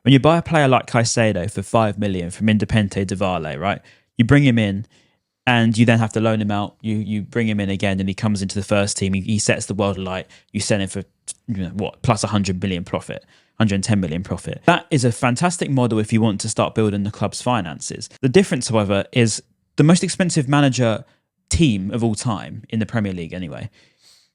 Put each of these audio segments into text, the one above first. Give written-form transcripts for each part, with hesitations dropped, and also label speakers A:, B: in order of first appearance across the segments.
A: When you buy a player like Caicedo for 5 million from Independiente del Valle, right? You bring him in and you then have to loan him out. You bring him in again and he comes into the first team. He sets the world alight. You sell him for plus 100 million profit. 110 million profit. That is a fantastic model if you want to start building the club's finances. The difference, however, is the most expensive manager team of all time in the Premier League anyway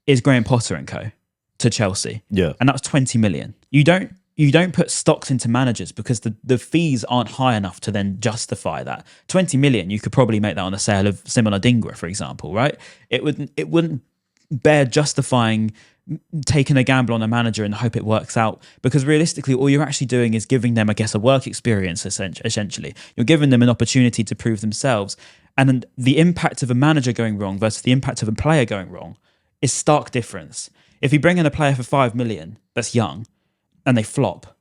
A: is Graham Potter and co to Chelsea.
B: Yeah.
A: And that's 20 million. You don't put stocks into managers because the fees aren't high enough to then justify that. 20 million, you could probably make that on the sale of Simon Adingra, for example, right? It wouldn't bear justifying taking a gamble on a manager and hope it works out, because realistically all you're actually doing is giving them, I guess, a work experience essentially. You're giving them an opportunity to prove themselves, and the impact of a manager going wrong versus the impact of a player going wrong is stark difference. If you bring in a player for 5 million that's young and they flop,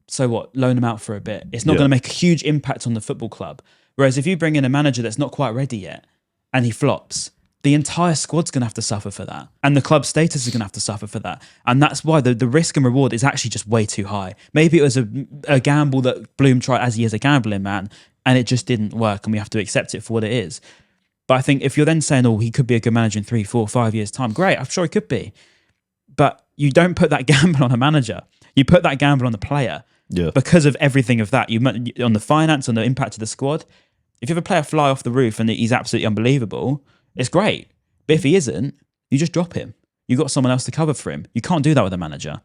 A: so what? Loan them out for a bit. It's not going to make a huge impact on the football club. Whereas if you bring in a manager that's not quite ready yet and he flops, the entire squad's going to have to suffer for that. And the club status is going to have to suffer for that. And that's why the risk and reward is actually just way too high. Maybe it was a gamble that Bloom tried, as he is a gambling man, and it just didn't work and we have to accept it for what it is. But I think if you're then saying, oh, he could be a good manager in 3, 4, 5 years' time, great, I'm sure he could be. But you don't put that gamble on a manager. You put that gamble on the player because of everything of that. On the finance, on the impact of the squad. If you have a player fly off the roof and he's absolutely unbelievable, it's great. But if he isn't, you just drop him. You've got someone else to cover for him. You can't do that with a manager.